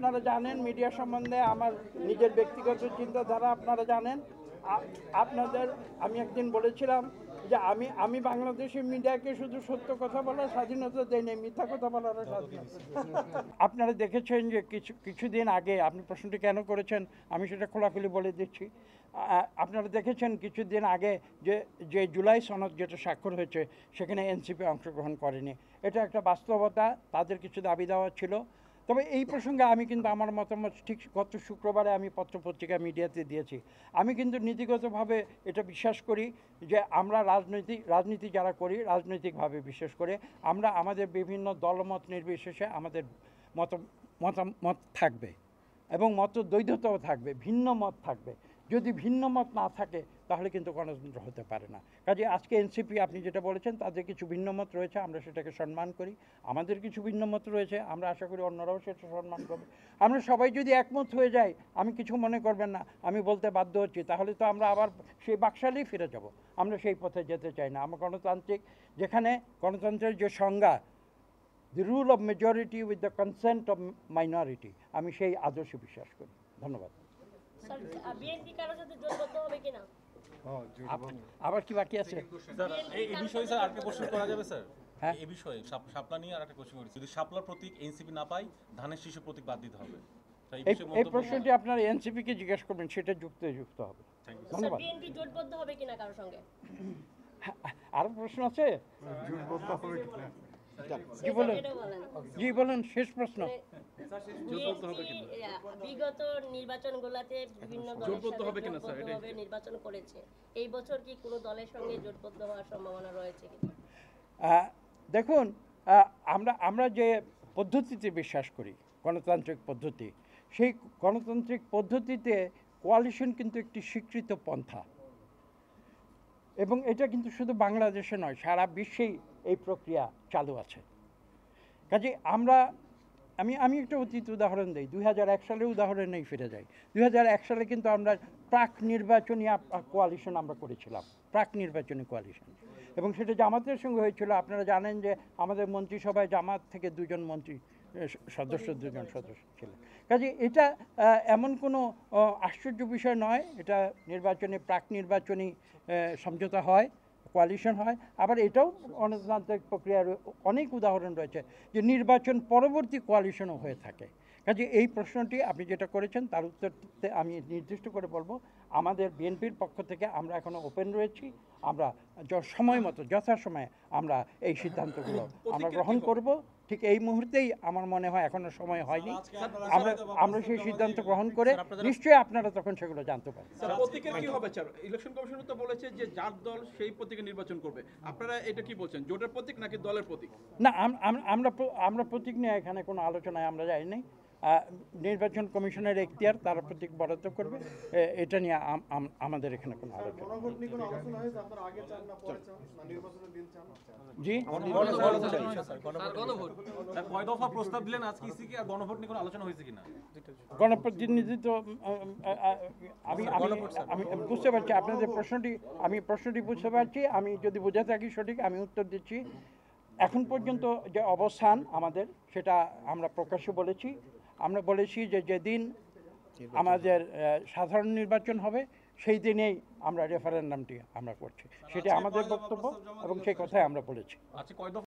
আপনারা জানেন মিডিয়া সম্বন্ধে আমার নিজের ব্যক্তিগত চিন্তাধারা আপনারা জানেন। আপনাদের আমি একদিন বলেছিলাম যে আমি বাংলাদেশের মিডিয়াকে শুধু সত্য কথা বলার স্বাধীনতা দেই নাই, মিথ্যা কথা বলারও স্বাধীনতা। আপনারা দেখেছেন যে কিছুদিন আগে আপনি প্রশ্নটি কেন করেছেন আমি সেটা খোলাখুলি বলে দিচ্ছি। আপনারা দেখেছেন কিছুদিন আগে যে জুলাই সনদ যেটা স্বাক্ষর হয়েছে সেখানে এনসিপি অংশগ্রহণ করেনি। এটা একটা বাস্তবতা, তাদের কিছু দাবি দেওয়া ছিল। তবে এই প্রসঙ্গে আমি কিন্তু আমার মতামত ঠিক গত শুক্রবারে আমি পত্রপত্রিকা মিডিয়াতে দিয়েছি। আমি কিন্তু নীতিগতভাবে এটা বিশ্বাস করি যে আমরা রাজনীতি যারা করি রাজনৈতিকভাবে বিশেষ করে আমরা আমাদের বিভিন্ন দলমত নির্বিশেষে আমাদের মতামত থাকবে এবং মতদ্বৈধতাও থাকবে, ভিন্ন মত থাকবে। যদি ভিন্ন মত না থাকে তাহলে কিন্তু গণতন্ত্র হতে পারে না। কাজে আজকে এনসিপি আপনি যেটা বলেছেন তাদের কিছু ভিন্ন মত রয়েছে, আমরা সেটাকে সম্মান করি। আমাদের কিছু ভিন্ন মত রয়েছে, আমরা আশা করি অন্যরাও সেটা সম্মান করবে। আমরা সবাই যদি একমত হয়ে যাই, আমি কিছু মনে করবেন না, আমি বলতে বাধ্য হচ্ছি, তাহলে তো আমরা আবার সেই বাকশালেই ফিরে যাব। আমরা সেই পথে যেতে চাই না। আমরা গণতান্ত্রিক, যেখানে গণতন্ত্রের যে সংজ্ঞা, the rule of majority with the consent of minority, আমি সেই আদর্শে বিশ্বাস করি। ধন্যবাদ। আবার কি বাকি আছে? এই বিষয়ে স্যার আরেকটা কোশ্চেন করা যাবে স্যার? হ্যাঁ, এই বিষয়ে শাপলা নিয়ে আরেকটা কোশ্চেন করেছি। যদি শাপলার প্রতীক এনসিপি না পায়, ধানের শীষের প্রতীক বাদ দিতে হবে। এই প্রশ্নটি আপনার এনসিপি কে জিজ্ঞেস করবেন, সেটা যুক্ত হবে। ধন্যবাদ। বিএনপি জোটবদ্ধ হবে কিনা কারোর সঙ্গে? আরো প্রশ্ন আছে? জোটবদ্ধ হবে কিনা? জি বলেন, শেষ প্রশ্ন। বিগত নির্বাচনগুলোতে বিভিন্ন দলের নির্বাচন করেছে, এই বছর কি কোনো দলের সঙ্গে জোটবদ্ধ হওয়ার সম্ভাবনা রয়েছে কিনা? দেখুন, আমরা যে পদ্ধতিতে বিশ্বাস করি, গণতান্ত্রিক পদ্ধতি, সেই গণতান্ত্রিক পদ্ধতিতে কোয়ালিশন কিন্তু একটি স্বীকৃত পন্থা, এবং এটা কিন্তু শুধু বাংলাদেশে নয়, সারা বিশ্বেই এই প্রক্রিয়া চালু আছে। কাজে আমি একটা অতীত উদাহরণ দিই, 2001 সালের উদাহরণেই ফিরে যাই। 2001 সালে কিন্তু আমরা প্রাক নির্বাচনী কোয়ালিশন আমরা করেছিলাম, প্রাক নির্বাচনী কোয়ালিশন, এবং সেটা জামাতের সঙ্গে হয়েছিল। আপনারা জানেন যে আমাদের মন্ত্রিসভায় জামাত থেকে দুজন সদস্য ছিলেন। কাজে এটা এমন কোনো আশ্চর্য বিষয় নয়, এটা প্রাক নির্বাচনী সমঝোতা হয়, কোয়ালিশন হয়। আবার এটাও গণতান্ত্রিক প্রক্রিয়ার অনেক উদাহরণ রয়েছে যে নির্বাচন পরবর্তী কোয়ালিশনও হয়ে থাকে। কাজে এই প্রশ্নটি আপনি যেটা করেছেন তার উত্তরতে আমি নির্দিষ্ট করে বলবো, আমাদের বিএনপির পক্ষ থেকে আমরা এখনও ওপেন রয়েছি। আমরা সময় মতো যথাসময়ে আমরা এই সিদ্ধান্তগুলো আমরা গ্রহণ করব। ঠিক এই মুহূর্তেই আমার মনে হয় এখনো সময় হয়নি, আমরা সেই সিদ্ধান্ত গ্রহণ করে নিশ্চয়ই আপনারা তখন সেগুলো জানতে পারবেন। প্রতীকের কি হবে স্যার? ইলেকশন কমিশন তো বলেছে যে যার দল সেই প্রতীকে নির্বাচন করবে, আপনারা এটা কি বলছেন, জোটের প্রতীক নাকি দলের প্রতীক? না, আমরা প্রতীক নিয়ে এখানে কোনো আলোচনায় আমরা যাইনি। নির্বাচন কমিশনের এখতিয়ার, তারা প্রতীক বরাদ্দ করবে, এটা নিয়ে আমাদের এখানে কোনো আলোচনা। জি, গণপ্রতিনিধিত্ব আমি বুঝতে পারছি আপনাদের প্রশ্নটি বুঝতে পারছি। আমি যদি বুঝে থাকি সঠিক, আমি উত্তর দিচ্ছি। এখন পর্যন্ত যে অবস্থান আমাদের, সেটা আমরা প্রকাশ্যে বলেছি। আমরা বলেছি যে যেদিন আমাদের সাধারণ নির্বাচন হবে সেই দিনেই আমরা রেফারেন্ডামটি আমরা করছি, সেটা আমাদের বক্তব্য এবং সেই কথাই আমরা বলেছি।